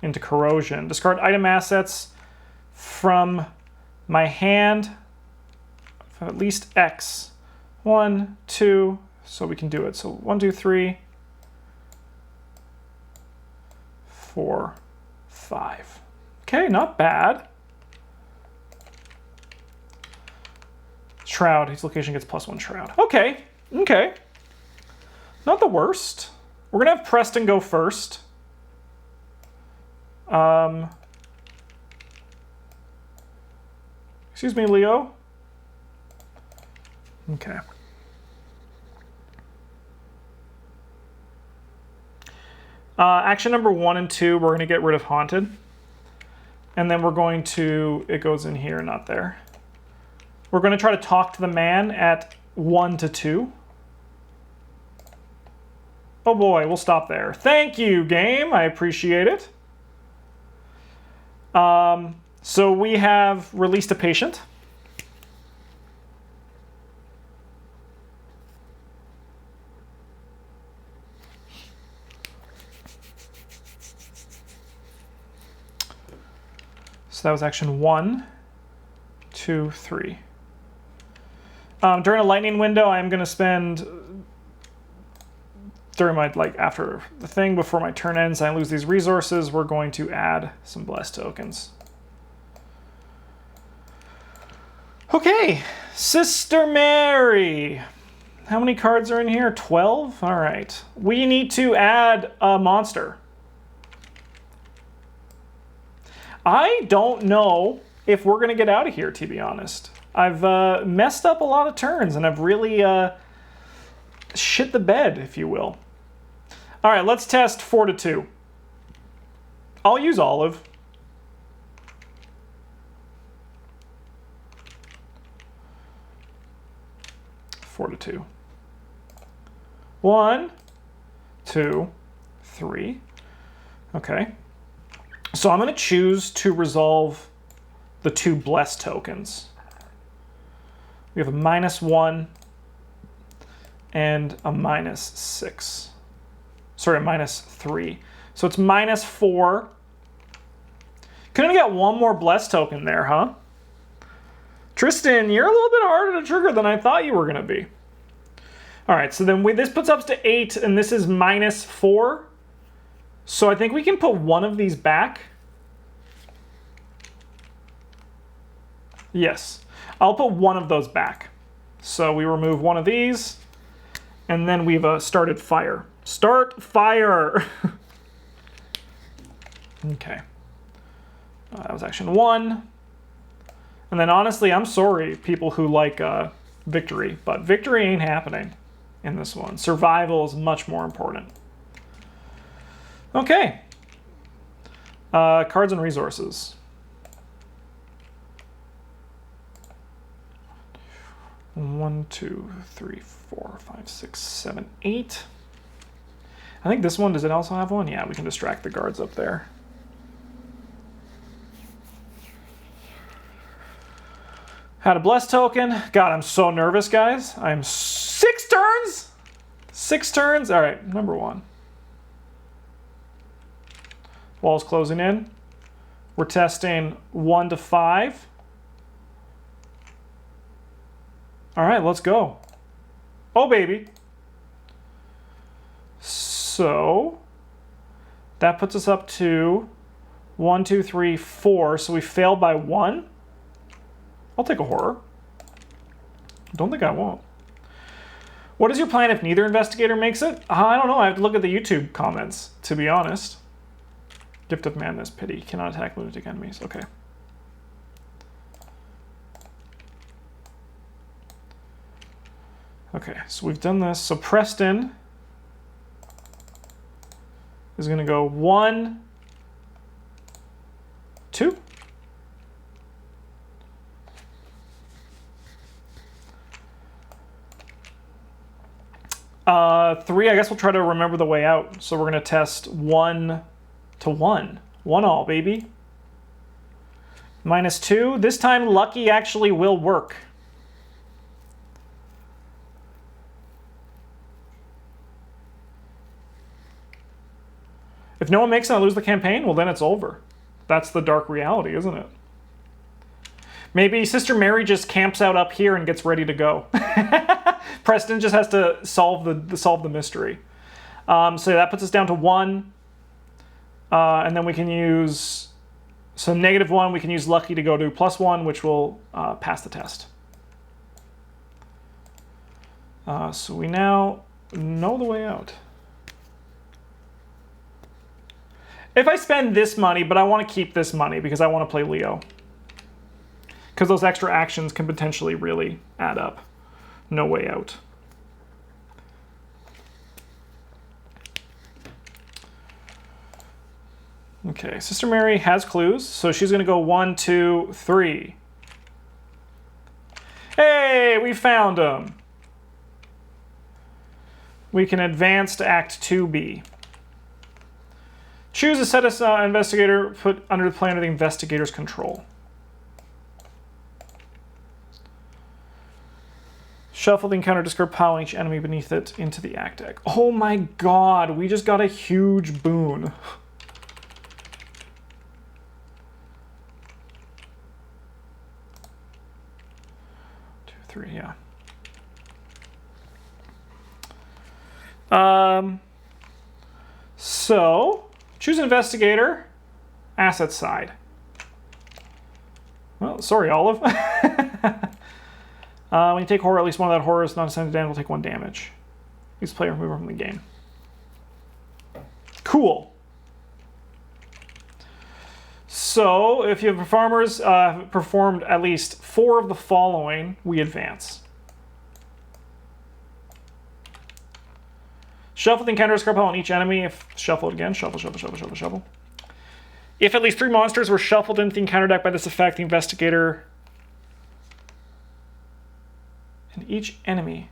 into Corrosion. Discard item assets from my hand of at least X. 1, 2, so we can do it. So 1, 2, 3, 4, 5. Okay, not bad. Shroud, his location gets +1 Shroud. Okay, okay. Not the worst. We're going to have Preston go first. Excuse me, Leo. Okay. Action number 1 and 2, we're going to get rid of Haunted. And then we're going to... It goes in here, not there. We're going to try to talk to the man at 1 to 2. Oh boy, we'll stop there. Thank you, game. I appreciate it. So we have released a patient. So that was action 1, 2, 3. During a lightning window, I'm going to spend during my, like, after the thing, before my turn ends, I lose these resources, we're going to add some blessed tokens. Okay, Sister Mary. How many cards are in here? 12? All right. We need to add a monster. I don't know if we're going to get out of here, to be honest. I've messed up a lot of turns, and I've really shit the bed, if you will. All right, let's test 4 to 2. I'll use Olive. Four to 2. 1, 2, 3. Okay. So I'm going to choose to resolve the 2 blessed tokens. We have a -1 and a -6. Sorry, a -3. So it's -4. Couldn't get one more blessed token there, huh? Tristan, you're a little bit harder to trigger than I thought you were going to be. All right, so then this puts us to 8, and this is -4. So I think we can put one of these back. Yes, I'll put one of those back. So we remove one of these, and then we've started fire. Start fire! Okay. That was action 1. And then honestly, I'm sorry, people who like victory, but victory ain't happening in this one. Survival is much more important. Okay. Cards and resources. 1, 2, 3, 4, 5, 6, 7, 8. I think this one, does it also have one? Yeah, we can distract the guards up there. Had a blessed token. God, I'm so nervous, guys. I'm 6 turns? 6 turns? All right, number 1. Wall's closing in. We're testing 1 to 5. All right, let's go. Oh, baby. So that puts us up to 1, 2, 3, 4. So we failed by 1. I'll take a horror. Don't think I won't. What is your plan if neither investigator makes it? I don't know. I have to look at the YouTube comments, to be honest. Gift of Madness, pity. Cannot attack lunatic enemies. Okay. Okay, so we've done this. So Preston is going to go 1, 2. Three, I guess we'll try to remember the way out. So we're going to test 1 to 1. 1 all, baby. -2. This time, lucky actually will work. If no one makes it and I lose the campaign, well, then it's over. That's the dark reality, isn't it? Maybe Sister Mary just camps out up here and gets ready to go. Preston just has to solve the mystery. So that puts us down to 1. And then we can use... So -1, we can use lucky to go to +1, which will pass the test. So we now know the way out. If I spend this money, but I want to keep this money because I want to play Leo. Because those extra actions can potentially really add up. No way out. Okay, Sister Mary has clues, so she's going to go 1, 2, 3. Hey, we found them. We can advance to Act 2B. Choose a set of investigator put under the plan of the investigator's control. Shuffle the encounter, discard pile on each enemy beneath it into the act deck. Oh my god, we just got a huge boon. 2, 3, yeah. So, choose investigator, asset side. Well, sorry, Olive. When you take horror, at least one of that horror is not assigned to damage will take 1 damage. Use player remover from the game. Cool. So, if you have performers performed at least 4 of the following, we advance. Shuffle the encounter discard pile on each enemy. If shuffle it again, shuffle, shuffle, shuffle, shuffle, shuffle. If at least 3 monsters were shuffled into the encounter deck by this effect, the investigator and each enemy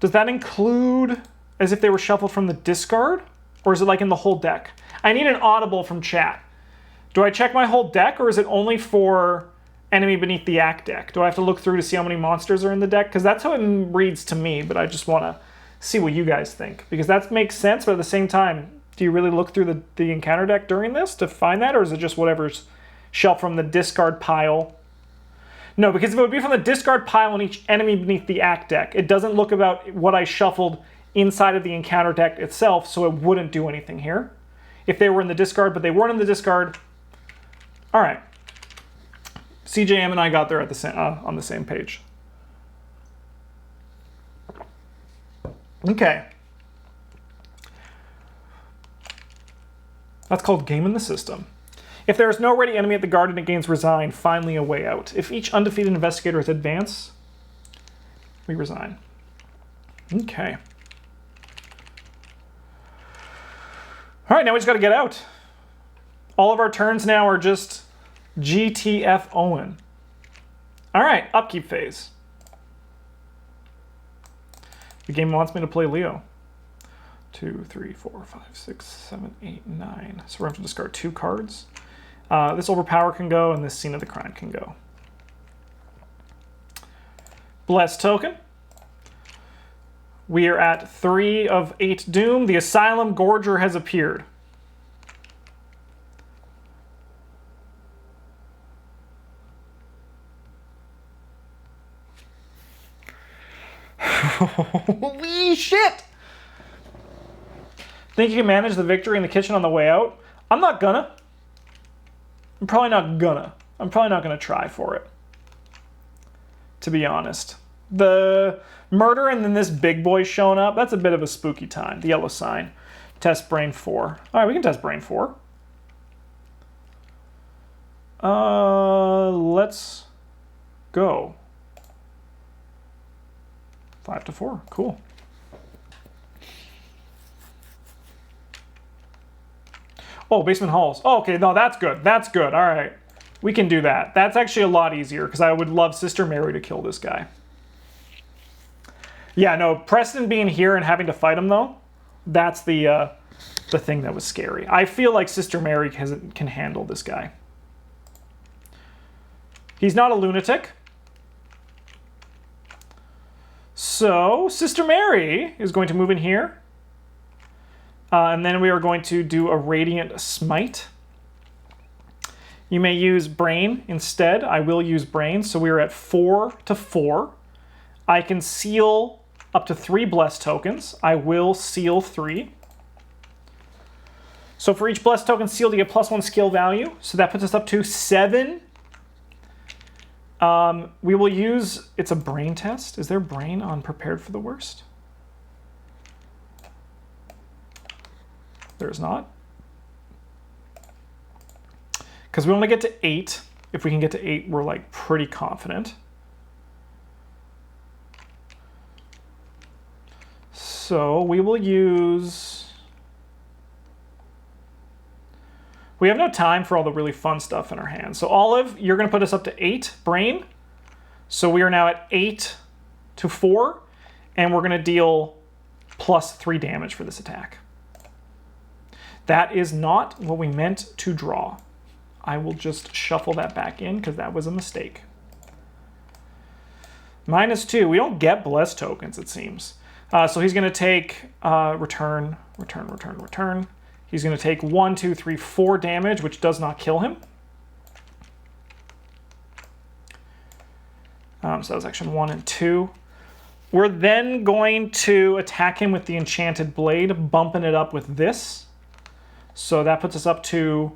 does that include as if they were shuffled from the discard? Or is it like in the whole deck? I need an audible from chat. Do I check my whole deck, or is it only for enemy beneath the act deck? Do I have to look through to see how many monsters are in the deck? Because that's how it reads to me, but I just want to see what you guys think. Because that makes sense, but at the same time, do you really look through the encounter deck during this to find that, or is it just whatever's shelved from the discard pile? No, because if it would be from the discard pile on each enemy beneath the act deck, it doesn't look about what I shuffled inside of the encounter deck itself, so it wouldn't do anything here. If they were in the discard, but they weren't in the discard, all right. CJM and I got there at the on the same page. Okay. That's called game in the system. If there is no ready enemy at the garden, it gains resign, finally a way out. If each undefeated investigator is advance, we resign. Okay. All right, now we just got to get out. All of our turns now are just GTF Owen. All right, upkeep phase. The game wants me to play Leo. 2, 3, 4, 5, 6, 7, 8, 9. So we're going to discard 2 cards. This Overpower can go, and this Scene of the Crime can go. Bless token. We are at 3 of 8 Doom. The Asylum Gorger has appeared. Holy shit! Think you can manage the victory in the kitchen on the way out? I'm not gonna. I'm probably not gonna try for it, to be honest. The murder and then this big boy showing up, that's a bit of a spooky time. The yellow sign. Test brain 4. All right, we can test brain 4. Let's go. 5 to 4, cool. Oh, basement halls. Oh, okay, no, that's good. That's good. All right, we can do that. That's actually a lot easier because I would love Sister Mary to kill this guy. Yeah, no, Preston being here and having to fight him though, that's the thing that was scary. I feel like Sister Mary can handle this guy. He's not a lunatic. So Sister Mary is going to move in here. And then we are going to do a Radiant Smite. You may use Brain instead. I will use Brain. So we are at 4 to 4. I can seal up to 3 Bless tokens. I will seal 3. So for each Bless token sealed, you get +1 skill value. So that puts us up to 7. We will use, it's a brain test. Is there brain on Prepared for the Worst? There's not. Because we want to get to 8. If we can get to 8, we're like pretty confident. So we will use... We have no time for all the really fun stuff in our hands. So Olive, you're going to put us up to 8 brain. So we are now at 8 to 4. And we're going to deal +3 damage for this attack. That is not what we meant to draw. I will just shuffle that back in because that was a mistake. -2. We don't get Bless tokens, it seems. So he's going to take return. He's going to take 1, 2, 3, 4 damage, which does not kill him. So that was action 1 and 2. We're then going to attack him with the enchanted blade, bumping it up with this. So that puts us up to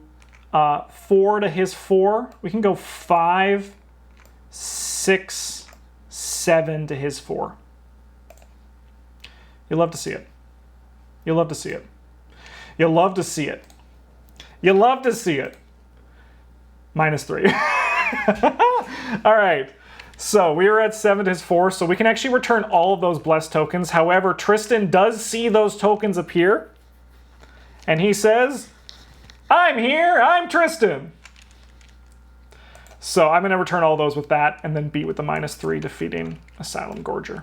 4 to his 4. We can go 5, 6, 7 to his 4. You'll love to see it. You'll love to see it. You'll love to see it. You'll love to see it. -3. All right. So we are at 7 to his 4, so we can actually return all of those blessed tokens. However, Tristan does see those tokens appear, and he says, I'm here, I'm Tristan. So I'm going to return all those with that, and then beat with the -3, defeating Asylum Gorger.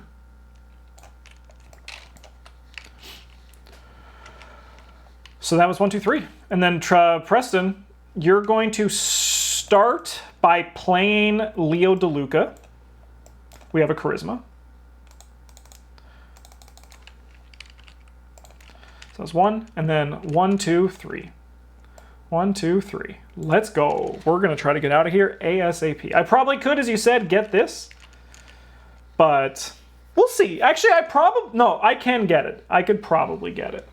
So that was 1, 2, 3. And then Preston, you're going to start by playing Leo DeLuca. We have a charisma. So that's 1, and then 1, 2, 3. 1, 2, 3. Let's go. We're going to try to get out of here ASAP. I probably could, as you said, get this. But we'll see. Actually, I can get it. I could probably get it.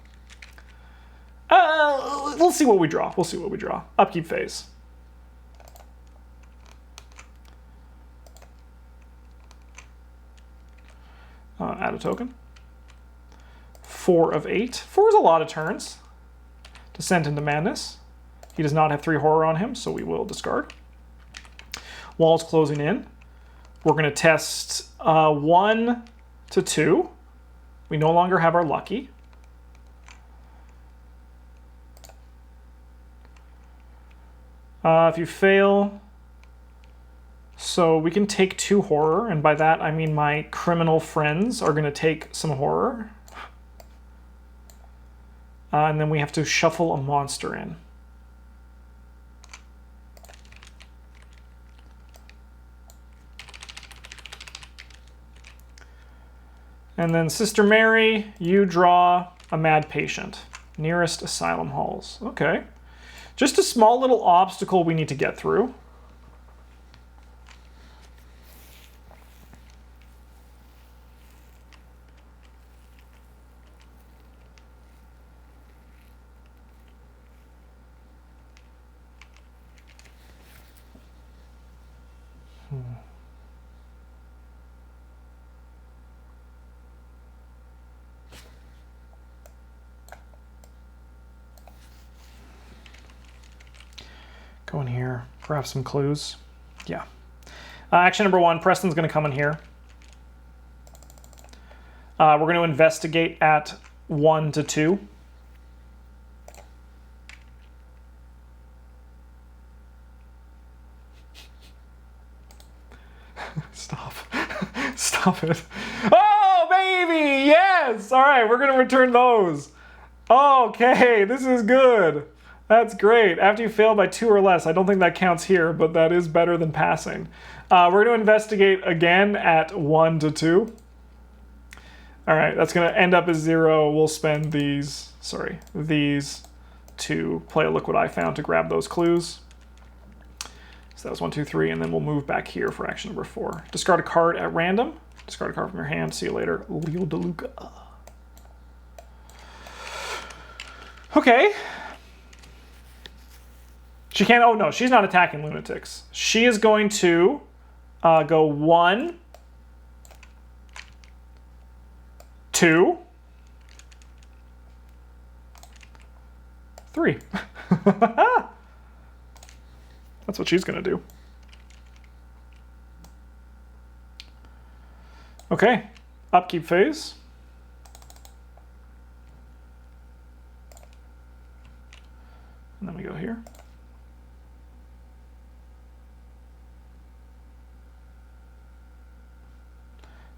We'll see what we draw. We'll see what we draw. Upkeep phase. Add a token. 4 of 8. 4 is a lot of turns. Descent into Madness. He does not have 3 horror on him, so we will discard. Walls closing in. We're going to test 1 to 2. We no longer have our lucky. If you fail, so we can take 2 horror, and by that I mean my criminal friends are going to take some horror. And then we have to shuffle a monster in. And then Sister Mary, you draw a mad patient. Nearest asylum halls. Okay. Just a small little obstacle we need to get through. Go in here, grab some clues. Yeah. Action number 1, Preston's going to come in here. We're going to investigate at 1 to 2. Stop. Stop it. Oh, baby! Yes! All right, we're going to return those. Okay, this is good. That's great. After you fail by 2 or less, I don't think that counts here, but that is better than passing. We're going to investigate again at 1 to 2. All right, that's going to end up as 0. We'll spend these to play a Look What I Found to grab those clues. So that was 1, 2, 3, and then we'll move back here for action number 4. Discard a card at random. Discard a card from your hand. See you later. Leo DeLuca. Okay. She can't, oh no, she's not attacking lunatics. She is going to go 1, 2, 3. That's what she's going to do. Okay, upkeep phase. And then we go here.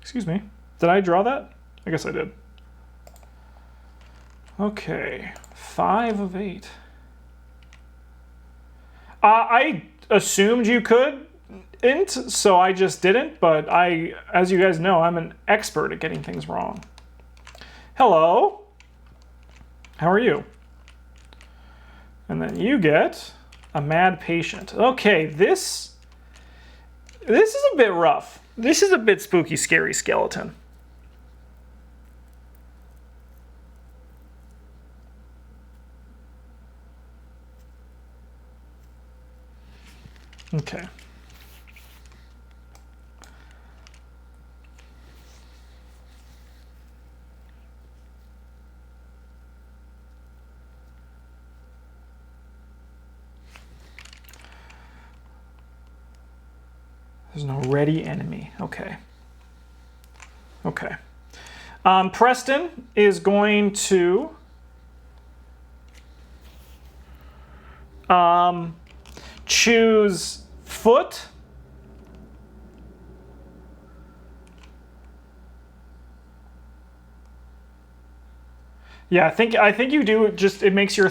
Excuse me. Did I draw that? I guess I did. Okay. 5 of 8. I assumed you couldn't, so I just didn't, but as you guys know, I'm an expert at getting things wrong. Hello. How are you? And then you get a mad patient. Okay, this is a bit rough. This is a bit spooky, scary skeleton. Okay. There's no ready enemy. Okay. Okay. Preston is going to choose foot. Yeah, I think you do just, it makes your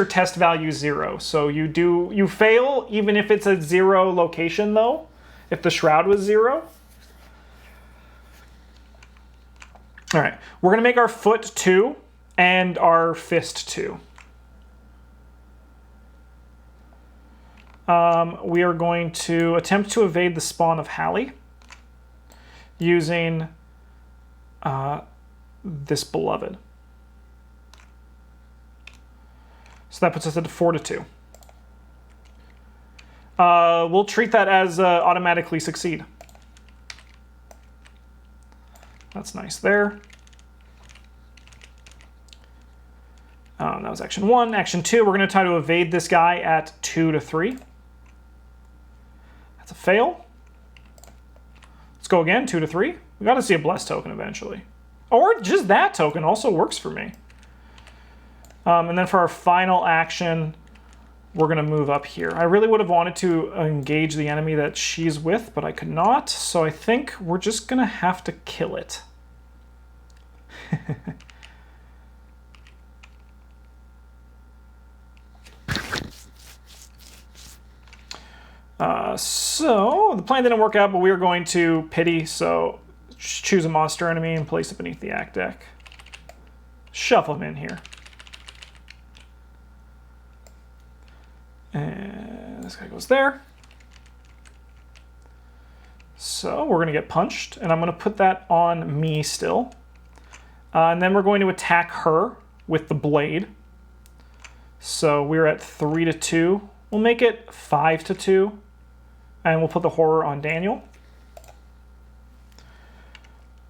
test value 0. So you fail even if it's a 0 location though, if the shroud was 0. All right, we're gonna make our foot 2 and our fist 2. We are going to attempt to evade the spawn of Hallie using this beloved. So that puts us at 4-2. We'll treat that as automatically succeed. That's nice there. That was action 1. Action 2, we're going to try to evade this guy at 2-3. That's a fail. Let's go again, 2-3. We got to see a blessed token eventually. Or just that token also works for me. And then for our final action, we're going to move up here. I really would have wanted to engage the enemy that she's with, but I could not. So I think we're just going to have to kill it. So the plan didn't work out, but we are going to pity. So choose a monster enemy and place it beneath the act deck. Shuffle him in here. And this guy goes there. So we're going to get punched, and I'm going to put that on me still. And then we're going to attack her with the blade. So we're at 3-2. We'll make it 5-2, and we'll put the horror on Daniel.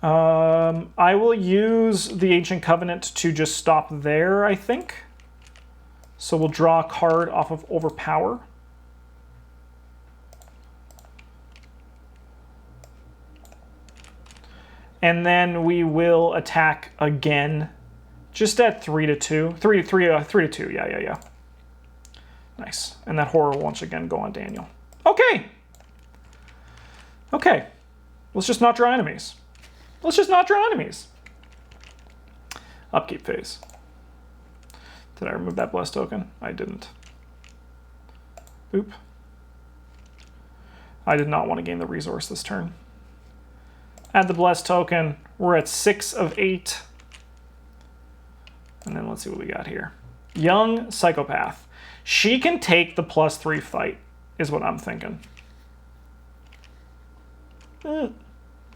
I will use the Ancient Covenant to just stop there, I think. So we'll draw a card off of Overpower. And then we will attack again, just at 3-2. 3-2, yeah. Nice. And that horror will once again go on Daniel. Okay. Okay. Let's just not draw enemies. Upkeep phase. Did I remove that blessed token? I didn't. Oop. I did not want to gain the resource this turn. Add the blessed token. We're at 6 of 8. And then let's see what we got here. Young Psychopath. She can take the +3 fight, is what I'm thinking. No,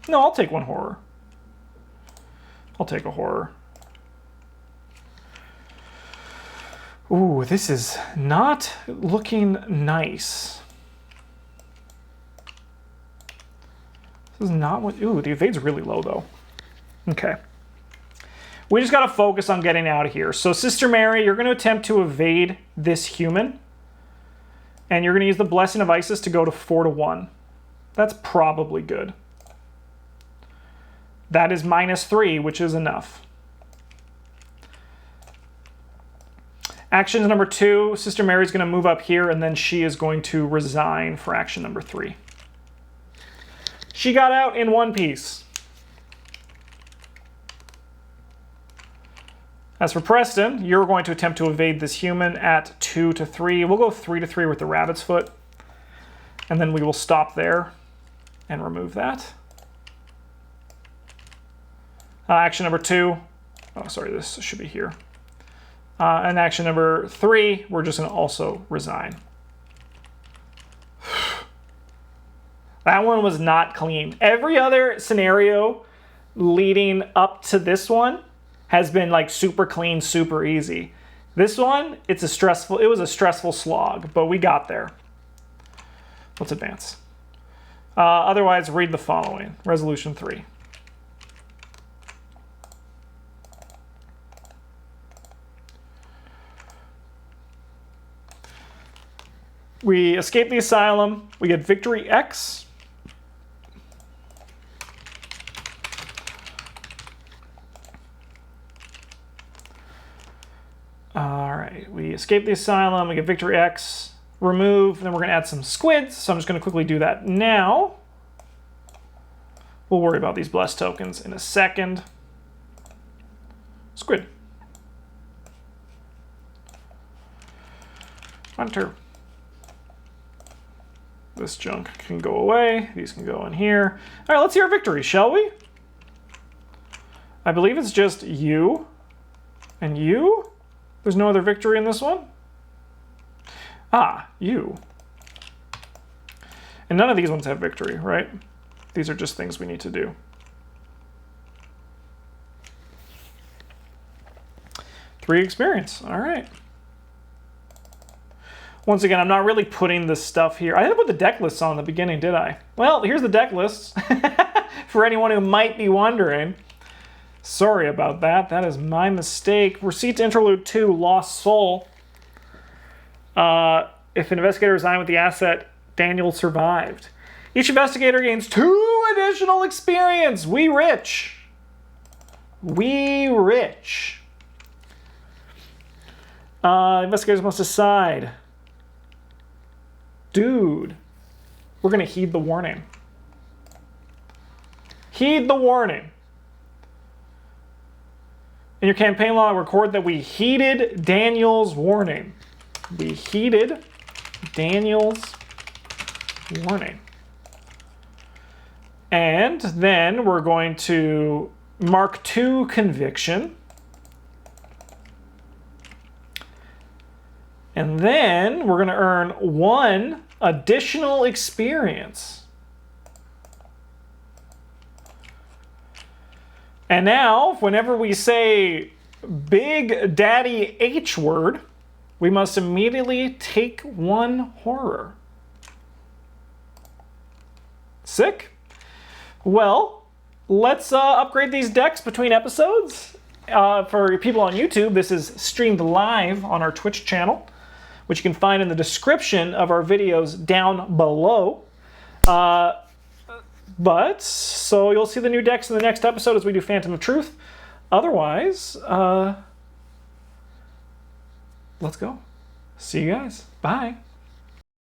I'll take one horror. I'll take a horror. Ooh, this is not looking nice. This is not what... Ooh, the evade's really low, though. Okay. We just got to focus on getting out of here. So, Sister Mary, you're going to attempt to evade this human. And you're going to use the Blessing of Isis to go to 4-1. That's probably good. That is -3, which is enough. Action number 2, Sister Mary's going to move up here, and then she is going to resign for action number 3. She got out in one piece. As for Preston, you're going to attempt to evade this human at 2-3. We'll go 3-3 with the rabbit's foot. And then we will stop there and remove that. Action number 2. Oh, sorry, this should be here. And action number 3, we're just going to also resign. That one was not clean. Every other scenario leading up to this one has been like super clean, super easy. This one, it was a stressful slog, but we got there. Let's advance. Otherwise, read the following. Resolution 3. We escape the asylum. We get victory X. All right, we escape the asylum. We get victory X. Remove. Then we're going to add some squids. So I'm just going to quickly do that now. We'll worry about these blessed tokens in a second. Squid. Hunter. This junk can go away. These can go in here. All right, let's hear our victory, shall we? I believe it's just you and you. There's no other victory in this one. Ah, you. And none of these ones have victory, right? These are just things we need to do. 3 experience. All right. Once again, I'm not really putting this stuff here. I didn't put the deck lists on in the beginning, did I? Well, here's the deck lists. For anyone who might be wondering. Sorry about that. That is my mistake. Receipt to Interlude 2, Lost Soul. If an investigator resigned with the asset, Daniel survived. Each investigator gains 2 additional experience. We rich. We rich. Investigators must decide. Dude, we're going to heed the warning. Heed the warning. In your campaign log, record that we heeded Daniel's warning. We heeded Daniel's warning. And then we're going to mark 2 conviction. And then we're going to earn 1 additional experience. And now, whenever we say Big Daddy H word, we must immediately take 1 horror. Sick? Well, let's upgrade these decks between episodes. For people on YouTube, this is streamed live on our Twitch channel, which you can find in the description of our videos down below. So you'll see the new decks in the next episode as we do Phantom of Truth. Otherwise, let's go. See you guys. Bye.